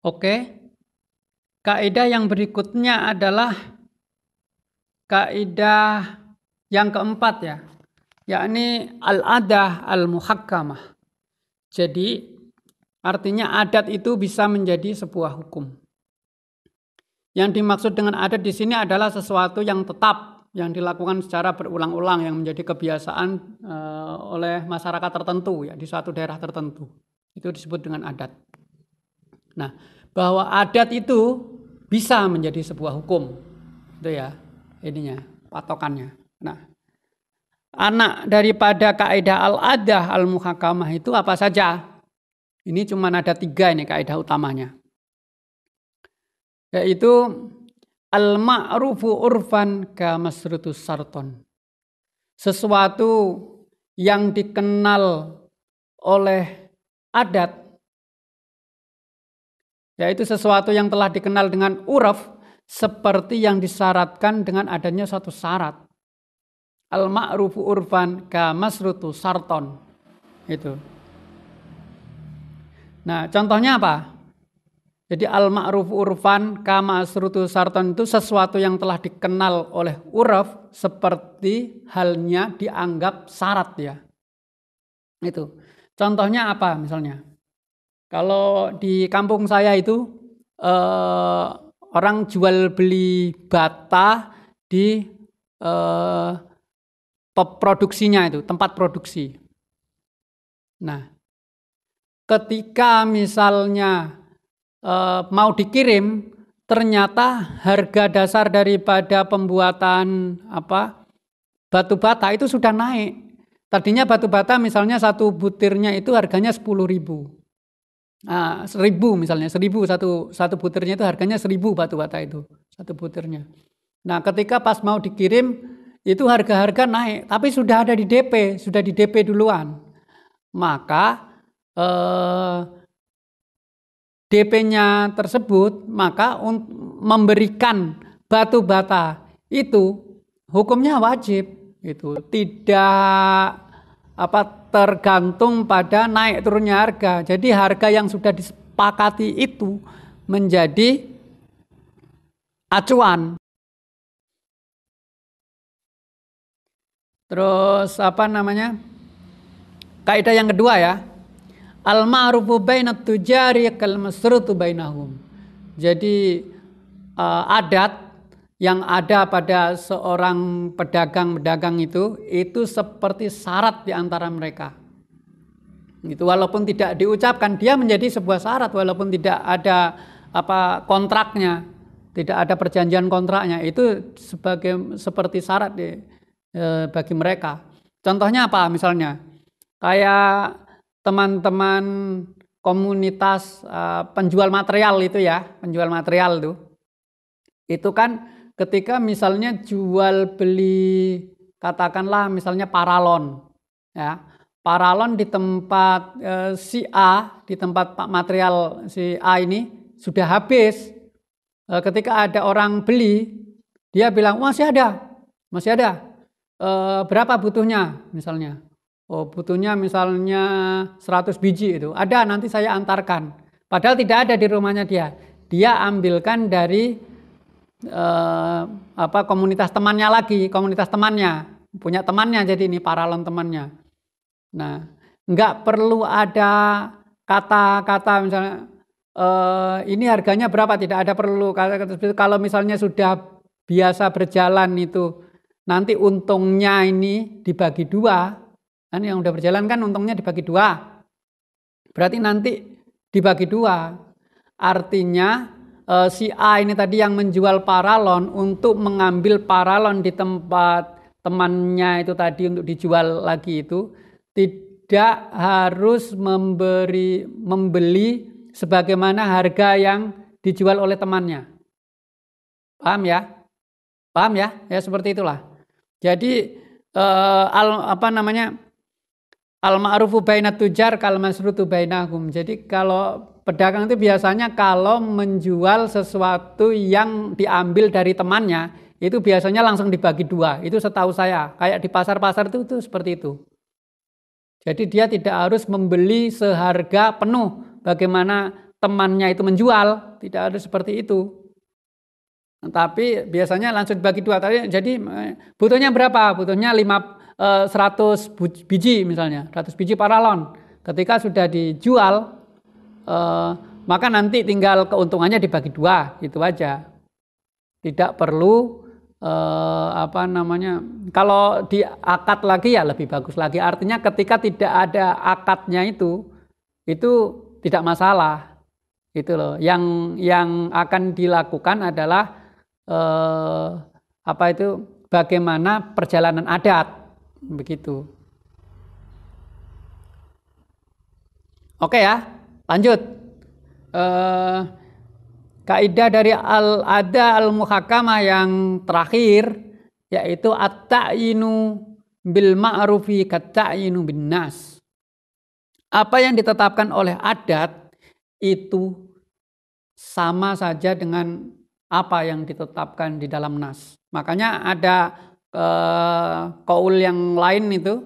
Oke, kaidah yang berikutnya adalah kaidah yang keempat ya, yakni al-adah al-muhakkamah. Jadi artinya adat itu bisa menjadi sebuah hukum. Yang dimaksud dengan adat di sini adalah sesuatu yang tetap, yang dilakukan secara berulang-ulang, yang menjadi kebiasaan oleh masyarakat tertentu ya, di suatu daerah tertentu. Itu disebut dengan adat. Nah, bahwa adat itu bisa menjadi sebuah hukum. Itu ya, ininya, patokannya. Nah, anak daripada kaidah al-adah al-muhakkamah itu apa saja? Ini cuma ada 3 ini kaidah utamanya. Yaitu al-ma'rufu urfan ka masrutus sarton. Sesuatu yang dikenal oleh adat, yaitu sesuatu yang telah dikenal dengan uraf, seperti yang disyaratkan dengan adanya suatu syarat. Al-ma'rufu urfan ka masrutu sarton. Itu. Nah, contohnya apa? Jadi al-ma'rufu urfan ka masrutu sarton itu sesuatu yang telah dikenal oleh uraf seperti halnya dianggap syarat ya. Itu. Contohnya apa misalnya? Kalau di kampung saya itu orang jual beli bata di produksinya itu, tempat produksi. Nah, ketika misalnya mau dikirim, ternyata harga dasar daripada pembuatan batu bata itu sudah naik. Tadinya batu bata misalnya satu butirnya itu harganya 10.000. 1.000 misalnya, 1.000 satu butirnya itu harganya 1.000 batu bata itu satu butirnya. Nah, ketika pas mau dikirim itu harga-harga naik, tapi sudah ada di DP, sudah di DP duluan. Maka DP-nya tersebut maka memberikan batu bata itu hukumnya wajib, itu tidak tergantung pada naik turunnya harga. Jadi harga yang sudah disepakati itu menjadi acuan. Terus kaidah yang kedua ya, al-ma'rufu bainat tujari kal masrutu bainahum. Jadi adat yang ada pada seorang pedagang itu seperti syarat di antara mereka. Itu walaupun tidak diucapkan, dia menjadi sebuah syarat walaupun tidak ada kontraknya, tidak ada perjanjian kontraknya, itu seperti syarat bagi mereka. Contohnya apa misalnya? Kayak teman-teman komunitas penjual material itu ya, penjual material itu kan ketika misalnya jual beli, katakanlah misalnya paralon ya, paralon di tempat si A, di tempat material si A ini sudah habis. Ketika ada orang beli, dia bilang masih ada, berapa butuhnya misalnya? Oh, butuhnya misalnya 100 biji itu. Ada, nanti saya antarkan. Padahal tidak ada di rumahnya dia. Dia ambilkan dari komunitas temannya lagi, komunitas temannya. Punya temannya, jadi ini paralon temannya. Nah, enggak perlu ada kata-kata misalnya ini harganya berapa, tidak ada perlu kata-kata. Kalau misalnya sudah biasa berjalan itu, nanti untungnya ini dibagi 2. Kan yang udah berjalan kan untungnya dibagi 2. Berarti nanti dibagi 2. Artinya si A ini tadi yang menjual paralon untuk mengambil paralon di tempat temannya itu tadi untuk dijual lagi itu tidak harus membeli sebagaimana harga yang dijual oleh temannya. Paham ya? Paham ya? Ya seperti itulah. Jadi al-ma'rufu bainat tujar kal masrutu bainahum. Jadi kalau pedagang itu biasanya kalau menjual sesuatu yang diambil dari temannya, itu biasanya langsung dibagi 2. Itu setahu saya. Kayak di pasar-pasar itu seperti itu. Jadi dia tidak harus membeli seharga penuh. Bagaimana temannya itu menjual, tidak ada seperti itu. Tapi biasanya langsung dibagi dua. Jadi butuhnya berapa? Butuhnya 100 biji misalnya, 100 biji paralon. Ketika sudah dijual, maka nanti tinggal keuntungannya dibagi dua, gitu aja. Tidak perlu kalau diakad lagi ya lebih bagus lagi. Artinya ketika tidak ada akadnya itu tidak masalah. Gitu loh. Yang akan dilakukan adalah bagaimana perjalanan adat, begitu. Oke ya, lanjut. Kaidah dari al-ada al-muhakamah yang terakhir yaitu at-ta'yinu bil ma'rufi kat-ta'yinu bin nas. Apa yang ditetapkan oleh adat itu sama saja dengan apa yang ditetapkan di dalam nas. Makanya ada qaul yang lain itu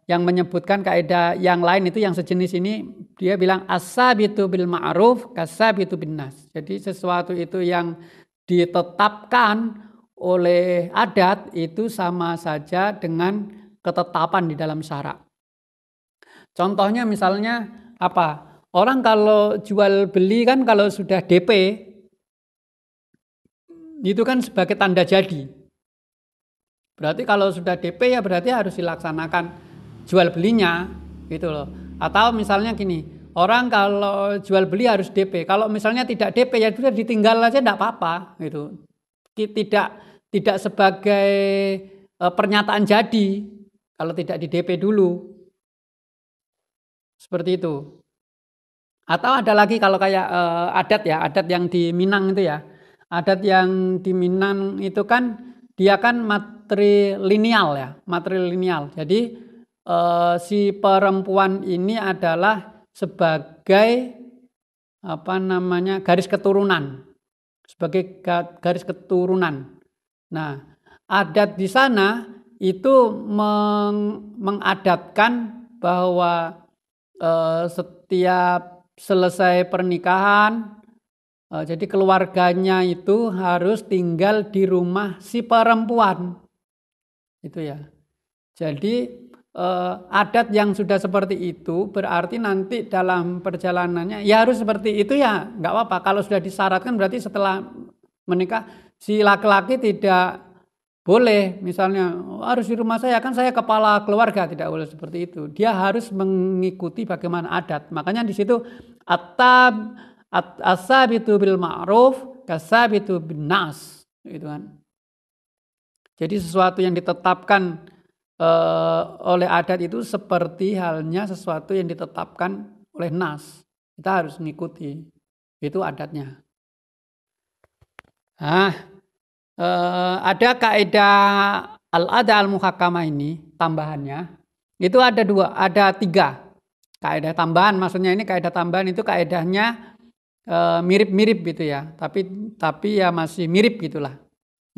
yang menyebutkan kaidah yang lain itu yang sejenis ini, dia bilang as-sabitu bil ma'ruf kas-sabitu bin nas. Jadi sesuatu itu yang ditetapkan oleh adat itu sama saja dengan ketetapan di dalam syara. Contohnya misalnya apa? Orang kalau jual beli kan kalau sudah DP itu kan sebagai tanda jadi. Berarti kalau sudah DP ya berarti harus dilaksanakan jual belinya gitu loh. Atau misalnya gini, orang kalau jual beli harus DP. Kalau misalnya tidak DP ya sudah ditinggal aja enggak apa-apa gitu. Tidak sebagai pernyataan jadi kalau tidak di DP dulu. Seperti itu. Atau ada lagi kalau kayak adat yang di Minang itu ya. Adat yang di Minang itu kan dia kan matrilineal. Jadi si perempuan ini adalah sebagai garis keturunan. Sebagai garis keturunan. Nah, adat di sana itu mengadatkan bahwa setiap selesai pernikahan, jadi keluarganya itu harus tinggal di rumah si perempuan, itu ya. Jadi adat yang sudah seperti itu berarti nanti dalam perjalanannya ya harus seperti itu ya, nggak apa-apa. Kalau sudah disyaratkan berarti setelah menikah si laki-laki tidak boleh misalnya harus di rumah saya, kan saya kepala keluarga, tidak boleh seperti itu. Dia harus mengikuti bagaimana adat. Makanya di situ as-sabitu bil ma'ruf kas-sabitu bin nas, gitu kan. Jadi sesuatu yang ditetapkan oleh adat itu seperti halnya sesuatu yang ditetapkan oleh nas. Kita harus mengikuti. Itu adatnya. Ada kaidah al-ada al-muhakamah ini tambahannya itu ada 3 kaidah tambahan. Maksudnya ini kaidah tambahan itu kaidahnya mirip-mirip gitu ya, tapi ya masih mirip gitulah,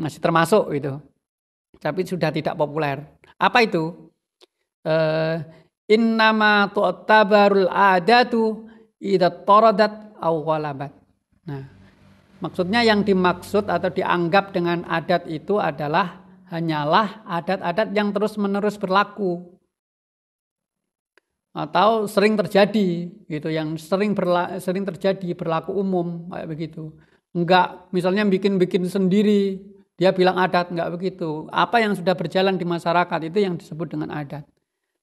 masih termasuk gitu, tapi sudah tidak populer. Apa itu? Innama tu'tabarul adatu idza taradat aw ghalabat. Nah, maksudnya yang dimaksud atau dianggap dengan adat itu adalah hanyalah adat-adat yang terus-menerus berlaku atau sering terjadi gitu, yang sering terjadi, berlaku umum kayak begitu. Enggak misalnya bikin sendiri dia bilang adat, enggak begitu. Apa yang sudah berjalan di masyarakat itu yang disebut dengan adat.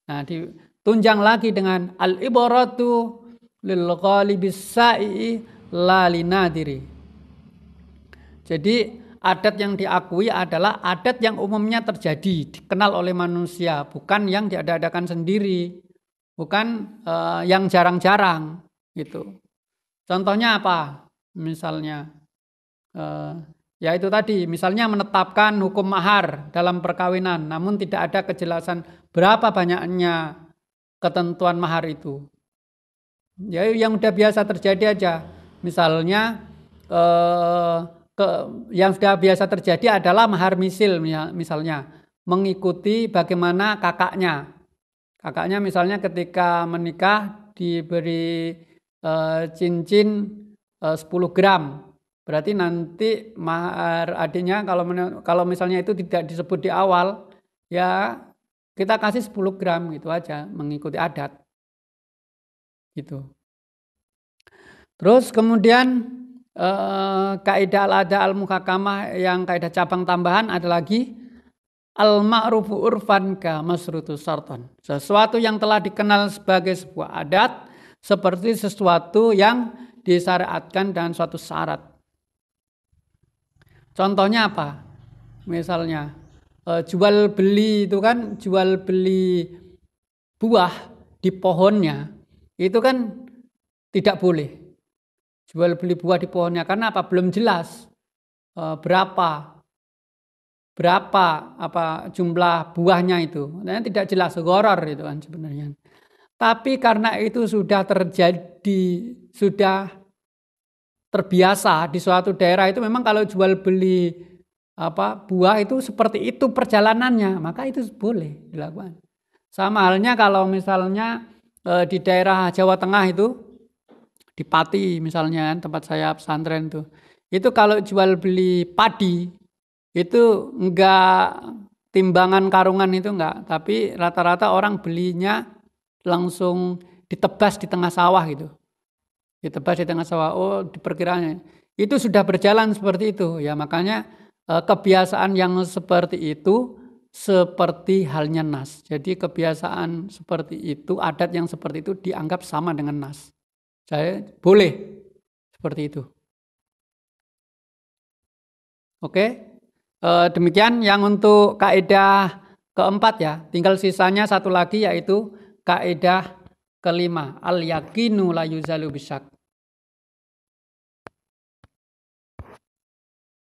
Nah, ditunjang lagi dengan al-ibaratu lil ghalibis sa'i la linadiri. Jadi adat yang diakui adalah adat yang umumnya terjadi, dikenal oleh manusia, bukan yang diada-adakan sendiri, bukan yang jarang-jarang gitu. Contohnya apa? Misalnya ya itu tadi, misalnya menetapkan hukum mahar dalam perkawinan, namun tidak ada kejelasan berapa banyaknya ketentuan mahar itu. Ya yang udah biasa terjadi aja. Misalnya yang sudah biasa terjadi adalah mahar misil, misalnya mengikuti bagaimana kakaknya misalnya ketika menikah diberi cincin 10 gram. Berarti nanti mahar adiknya kalau misalnya itu tidak disebut di awal, ya kita kasih 10 gram gitu aja, mengikuti adat. Gitu. Terus kemudian kaidah al-ada al-muhakamah yang kaidah cabang tambahan ada lagi al-ma'rufu urfan ka masrutu sarton. Sesuatu yang telah dikenal sebagai sebuah adat seperti sesuatu yang disyariatkan dan suatu syarat. Contohnya apa? Misalnya jual beli itu kan jual beli buah di pohonnya itu kan tidak boleh. Jual beli buah di pohonnya karena apa? Belum jelas berapa apa jumlah buahnya itu. Nah, tidak jelas, gharar itu kan sebenarnya. Tapi karena itu sudah terjadi, sudah terbiasa di suatu daerah itu memang kalau jual beli buah itu seperti itu perjalanannya, maka itu boleh dilakukan. Sama halnya kalau misalnya di daerah Jawa Tengah itu di Pati misalnya tempat saya pesantren itu kalau jual beli padi itu enggak timbangan karungan itu enggak, tapi rata-rata orang belinya langsung ditebas di tengah sawah gitu. Ditebas di tengah sawah, diperkiraannya. Itu sudah berjalan seperti itu ya, makanya kebiasaan yang seperti itu seperti halnya nas. Jadi kebiasaan seperti itu, adat yang seperti itu dianggap sama dengan nas. Saya boleh seperti itu. Oke, demikian yang untuk kaidah keempat ya. Tinggal sisanya satu lagi yaitu kaidah kelima, al yakinu la yuzalu bisyak.